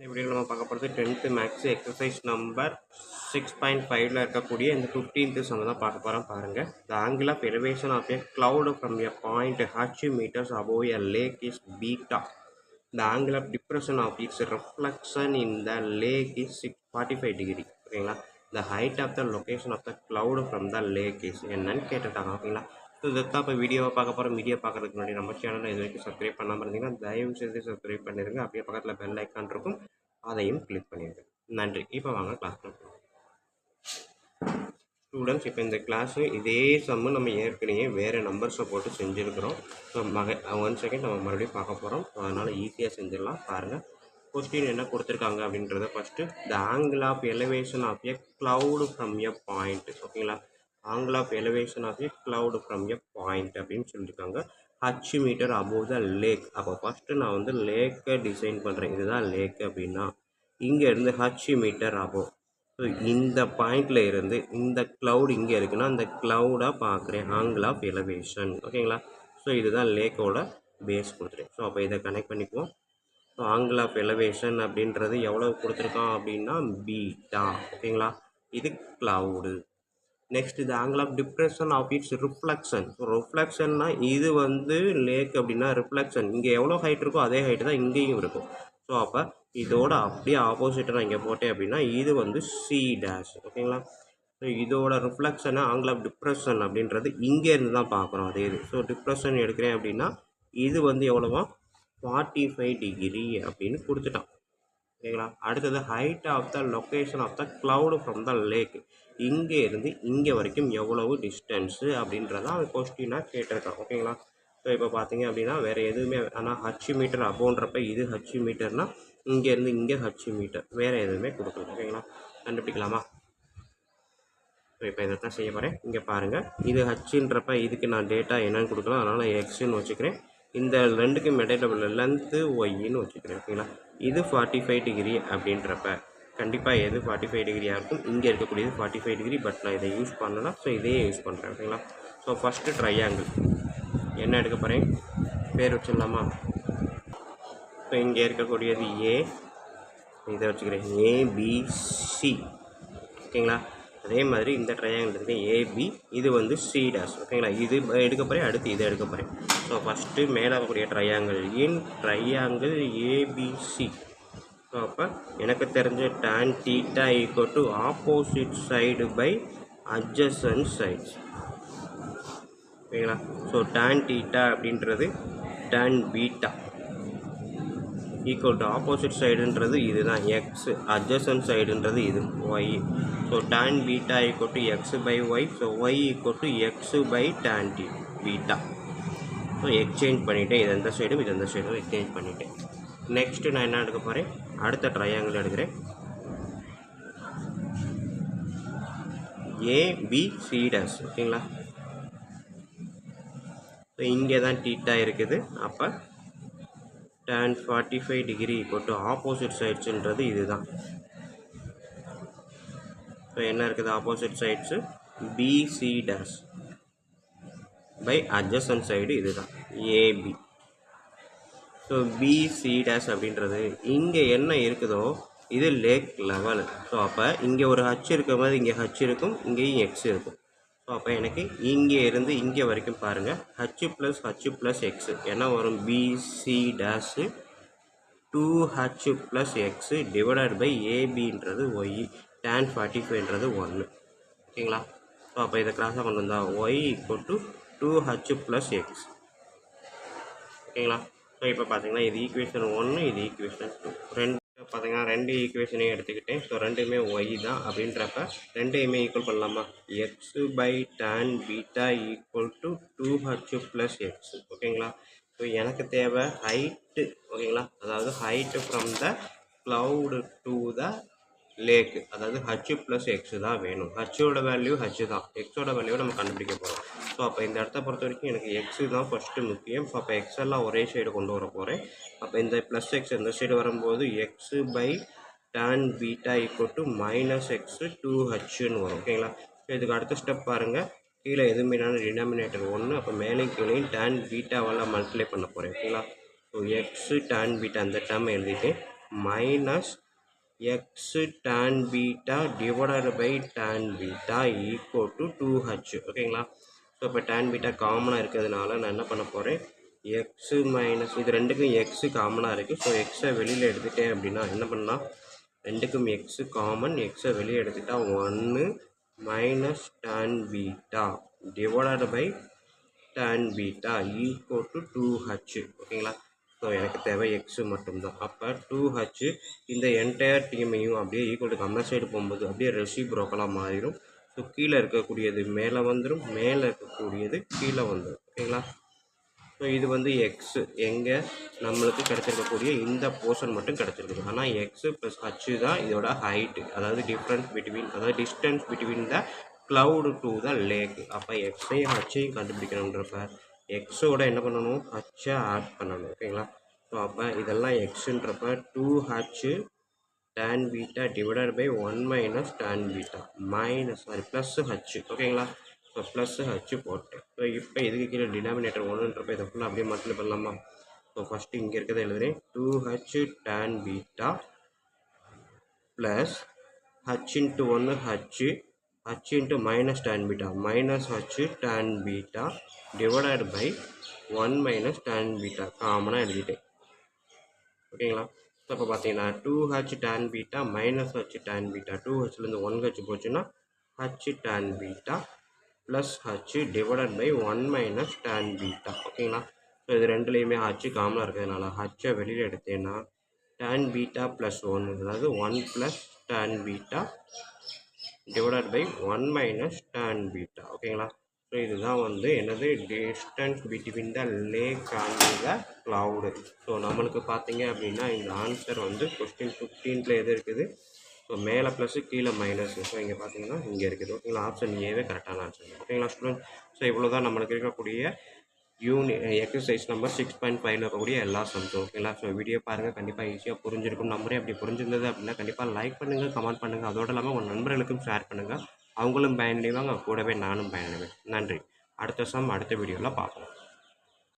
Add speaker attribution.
Speaker 1: இப்படி நம்ம பார்க்க போகிறது 10th மேக்ஸ் எக்ஸசைஸ் நம்பர் 6.5ல இருக்கக்கூடிய இந்த 15th சம் தான் பார்க்க போகிறோம் பாருங்கள். The angle of elevation of a cloud from a point h meters above a lake is beta. The angle of depression of its reflection in the lake is 45 degree. ஓகேங்களா. The height of the location of the cloud from the lake is என்னன்னு கேட்டுட்டாங்க. ஓகேங்களா. So இதைத்தான் இப்போ வீடியோவை பார்க்க போகிறோம். Video பார்க்குறதுக்கு முன்னாடி நம்ம சேனலை இது வரைக்கும் சப்ஸ்கிரைப் பண்ணாமல் இருந்தீங்கன்னா தயவு செய்து சப்ஸ்கிரைப் பண்ணிடுங்க. அப்படியே பக்கத்தில் பெல் ஐக்கான் இருக்கும், அதையும் கிளிக் பண்ணிடுங்க. நன்றி. இப்போ வாங்க கிளாஸ் பண்ணுறோம். ஸ்டூடெண்ட்ஸ், இப்போ இந்த கிளாஸு இதே சம்மு நம்ம ஏற்கனவே வேறு நம்பர்ஸை போட்டு செஞ்சுருக்கிறோம். ஸோ 1 செகண்ட் நம்ம மறுபடியும் பார்க்க போகிறோம். ஸோ அதனால் ஈஸியாக செஞ்சிடலாம். பாருங்கள், கொஸ்டின் என்ன கொடுத்துருக்காங்க அப்படின்றத first. The angle of elevation of a cloud from a point. ஓகேங்களா. Angle of elevation of a cloud from a point அப்படின்னு சொல்லியிருக்காங்க. H metre above the lake. அப்போ ஃபஸ்ட்டு நான் வந்து லேக்கை டிசைன் பண்ணுறேன். இதுதான் லேக் அப்படின்னா இங்கேருந்து ஹச் மீட்டர் அபோவ். ஸோ இந்த பாயிண்டில் இருந்து இந்த க்ளவுட் இங்கே இருக்குன்னா அந்த க்ளவுடாக பார்க்குறேன். Angle of elevation. ஓகேங்களா. ஸோ இதுதான் லேக்கோட பேஸ் கொடுத்துருக்கேன். ஸோ அப்போ இதை கனெக்ட் பண்ணிக்குவோம். ஸோ ஆங்கிள் ஆஃப் எலிவேஷன் அப்படின்றது எவ்வளோ கொடுத்துருக்கான் அப்படின்னா பீட்டா. ஓகேங்களா. இது க்ளவுடு. நெக்ஸ்ட் இது angle of depression of its reflection. So ரிஃப்ளெக்ஷன்னா இது வந்து லேக் அப்படின்னா ரிஃப்ளெக்ஷன் இங்கே எவ்வளோ ஹைட் இருக்கோ அதே ஹைட்டு தான் இங்கேயும் இருக்கும். ஸோ அப்போ இதோட அப்படியே ஆப்போசிட்டை நான் இங்கே போட்டேன் அப்படின்னா இது வந்து சி டேஷ். ஓகேங்களா. ஸோ இதோட ரிஃப்ளெக்ஷனை ஆங்கிள் ஆஃப் டிப்ரெஷன் அப்படின்றது இங்கேருந்து தான் பார்க்குறோம் அதே இது. ஸோ டிப்ரெஷன் எடுக்கிறேன் அப்படின்னா இது வந்து எவ்வளோவா 45 டிகிரி அப்படின்னு கொடுத்துட்டான். ஓகேங்களா. அடுத்தது height of the location of the cloud from the lake. இங்கே இருந்து இங்கே வரைக்கும் எவ்வளவு டிஸ்டன்ஸு அப்படின்றதான் அவன் கொஸ்டினாக கேட்டிருக்கான். ஓகேங்களா. ஸோ இப்போ பார்த்தீங்க அப்படின்னா வேறு எதுவுமே, ஆனால் ஹச் மீட்டர் அபோன்றப்ப இது ஹச் மீட்டர்னால் இங்கேருந்து இங்கே ஹச் மீட்டர், வேறு எதுவுமே கொடுக்கல. ஓகேங்களா. கண்டுபிடிக்கலாமா. ஸோ இப்போ இதை தான் செய்ய போகிறேன். இங்கே பாருங்கள், இது ஹச்சுன்றப்ப இதுக்கு நான் டேட்டா என்னன்னு கொடுக்கலாம், அதனால் எக்ஸ்ன்னு வச்சுக்கிறேன். இந்த ரெண்டுக்கும் இடையில லென்த்து ஒய்ன்னு வச்சுக்கிறேன். ஓகேங்களா. இது 45 டிகிரி அப்படின்றப்ப கண்டிப்பாக எது 45 டிகிரியாக இருக்கும், இங்கே இருக்கக்கூடியது 45 டிகிரி. பட் நான் இதை யூஸ் பண்ணலாம். ஸோ இதையே யூஸ் பண்ணுறேன். ஓகேங்களா. ஸோ ஃபஸ்ட்டு ட்ரையாங்கிள் என்ன எடுக்க போகிறேன், பேர் வச்சிடலாமா. ஸோ இங்கே இருக்கக்கூடியது ஏ, இதை வச்சுக்கிறேன் ஏபிசி. ஓகேங்களா. அதே மாதிரி இந்த ட்ரையாங்கிள் இருக்குது ஏபி, இது வந்து சி டேஷ். ஓகேங்களா. இது எடுக்க போகிறேன், அடுத்து இதை எடுக்க போகிறேன். ஸோ ஃபஸ்ட்டு மேலே இருக்கக்கூடிய ட்ரையாங்கிள் ஏபிசி. ஸோ அப்போ எனக்கு தெரிஞ்ச tan theta equal to opposite side by adjacent sides. ஓகேங்களா. ஸோ tan தீட்டா அப்படின்றது tan beta equal to opposite சைடுன்றது இதுதான் எக்ஸ், அட்ஜசன்ட் சைடுன்றது இது y. So tan beta equal to x by y. So y equal to x by tan beta. So exchange பண்ணிவிட்டேன். இது எந்த சைடும் இது எந்த சைடும் எக்ஸ்சேஞ்ச் பண்ணிவிட்டேன். நெக்ஸ்ட்டு நான் என்ன எடுக்க போகிறேன், அடுத்த ட்ரையாங்கிள் எடுக்கிறேன் ஏபிசி டேஷ். ஓகேங்களா. ஸோ இங்கே தான் தீட்டா இருக்குது. அப்போ tan 45 degree equal to opposite சைட்ஸுன்றது இதுதான். ஸோ என்ன இருக்குது opposite sides BC dash by adjacent side இதுதான் ஏபி. ஸோ பிசி டேஷ் அப்படின்றது இங்கே என்ன இருக்குதோ இது லேக் லெவல். ஸோ அப்போ இங்கே ஒரு ஹச் இருக்கிற மாதிரி இங்கே ஹச் இருக்கும், இங்கேயும் எக்ஸ் இருக்கும். ஸோ அப்போ எனக்கு இங்கே இருந்து இங்கே வரைக்கும் பாருங்கள் ஹச் ப்ளஸ் எக்ஸு என்ன வரும், BC dash 2h plus x divided by ஏபின்றது ஒய், tan 45ன்றது 1. ஓகேங்களா. ஸோ அப்போ இதை கிராஸாக கொண்டு வந்தால் y equal to 2h plus x. ஓகேங்களா. ஸோ இப்போ பார்த்தீங்கன்னா இது ஈக்குவேஷன் 1, இது ஈக்குவேஷன் 2. ரெண்டு பார்த்தீங்கன்னா ரெண்டு ஈக்குவேஷனையும் எடுத்துக்கிட்டேன். ஸோ ரெண்டுமே ஒய் தான் அப்படின்றப்ப ரெண்டையுமே ஈக்குவல் பண்ணலாமா. X by tan beta equal to 2h plus x. ஓகேங்களா. ஸோ எனக்கு தேவை ஹைட்டு. ஓகேங்களா. அதாவது height from the cloud to the lake, அதாவது ஹச் ப்ளஸ் எக்ஸு தான் வேணும். ஹச்சோட வேல்யூ ஹச் தான், எக்ஸோட வேல்யூவை நம்ம கண்டுபிடிக்க போகிறோம். ஸோ அப்போ இந்த இடத்த பொறுத்த வரைக்கும் எனக்கு எக்ஸு தான் ஃபஸ்ட்டு முக்கியம். ஸோ அப்போ எக்ஸ் எல்லாம் ஒரே சைடு கொண்டு வர போகிறேன். அப்போ இந்த ப்ளஸ் எக்ஸ் இந்த சைடு வரும்போது x by tan beta equal to minus x 2hன்னு வரும். ஓகேங்களா. ஸோ இதுக்கு அடுத்த ஸ்டெப் பாருங்கள், கீழே எதுவுமே டினாமினேட்டர் 1, அப்போ மேலே கீழே tan பீட்டாவால் மல்டிப்ளை பண்ண போகிறேன். ஓகேங்களா. ஸோ எக்ஸு tan பீட்டா அந்த டேர்ம் எழுதிட்டு minus x tan beta divided by tan beta equal to 2h. ஓகேங்களா? ஸோ இப்போ tan பீட்டா காமனாக இருக்கிறதுனால நான் என்ன பண்ண போகிறேன், எக்ஸு மைனஸ் இது ரெண்டுக்கும் எக்ஸு காமனாக இருக்குது. ஸோ எக்ஸை வெளியில் எடுத்துட்டேன் அப்படின்னா என்ன பண்ணலாம், ரெண்டுக்கும் எக்ஸு காமன், எக்ஸை வெளியே எடுத்துட்டா 1 minus tan beta divided by tan beta equal to 2h. ஓகேங்களா? ஸோ எனக்கு தேவை எக்ஸு மட்டும்தான். அப்போ 2h இந்த என்டையர் டீமையும் அப்படியே ஈக்குவல் டு கம்மர் சைடு போகும்போது அப்படியே ரெசிப்ரோக்கலாக மாறிடும். ஸோ கீழே இருக்கக்கூடியது மேலே வந்துடும், மேலே இருக்கக்கூடியது கீழே வந்துடும். ஓகேங்களா? ஸோ இது வந்து எக்ஸு எங்கே நம்மளுக்கு கிடச்சிருக்கக்கூடிய இந்த போர்ஷன் மட்டும் கிடச்சிருக்குது. ஆனால் எக்ஸு ப்ளஸ் ஹச்சு தான் இதோட ஹைட்டு, அதாவது distance between the cloud to the lake. அப்போ எக்ஸையும் ஹச்சையும் கண்டுபிடிக்கணுன்றப்ப எக்ஸோட என்ன பண்ணணும், ஹச்சை ஆட் பண்ணணும். ஓகேங்களா? ஸோ அப்போ இதெல்லாம் எக்ஸுன்றப்ப 2h tan beta divided by 1 minus tan beta plus h. ஓகேங்களா? ஸோ ப்ளஸ் ஹச் போட்டேன். ஸோ இப்போ இதுக்கு கீழே டினாமினேட்டர் 1ன்றப்ப இதை ஃபுல்லாக அப்படியே மல்டிப்ளை பண்ணலாமா? ஸோ ஃபஸ்ட்டு இங்கே இருக்கிறத எழுதுறேன், 2h tan beta plus h into 1 h into minus tan beta minus h tan beta divided by 1 minus tan beta காமனாக எழுதிட்டேன். ஓகேங்களா? ஸோ இப்போ பார்த்தீங்கன்னா 2h tan beta minus h tan beta 2hலேருந்து 1h போச்சுன்னா h tan beta plus h divided by 1 minus tan beta. ஓகேங்களா? So இது ரெண்டுலேயுமே h காமனாக இருக்கிறதுனால ஹச்சை வெளியில் எடுத்தேன்னா tan பீட்டா ப்ளஸ் 1, அதாவது 1 plus tan beta divided by 1 minus tan beta. ஓகேங்களா? ஸோ இதுதான் வந்து என்னது distance between the lake and the cloud. So நம்மளுக்கு பார்த்தீங்க அப்படின்னா இந்த ஆன்சர் வந்து கொஸ்டின் 15ல் எது இருக்குது, ஸோ மேலே ப்ளஸ்ஸு கீழே மைனஸ். ஸோ இங்கே பார்த்தீங்கன்னா இங்கே இருக்குது. ஓகேங்களா? ஆப்ஷன் ஏவே கரெக்டான ஆன்சர். ஓகேங்களா ஸ்டூடெண்ட்? ஸோ இவ்வளோ தான் நம்மளுக்கு இருக்கக்கூடிய எக்ஸசைஸ் நம்பர் 6.5ல் இருக்கக்கூடிய எல்லா சம்ஸும். ஓகேங்களா? ஸோ வீடியோ பாருங்கள், கண்டிப்பாக ஈஸியாக புரிஞ்சிருக்கும் நம்பரே. அப்படி புரிஞ்சிருந்தது அப்படின்னா கண்டிப்பாக லைக் பண்ணுங்கள், கமெண்ட் பண்ணுங்கள். அதோடு இல்லாமல் உங்கள் நண்பர்களுக்கும் ஷேர் பண்ணுங்கள். அவங்களும் பயனடைவாங்க, கூடவே நானும் பயனடைவேன். நன்றி. அடுத்த வீடியோவில் பார்ப்போம்.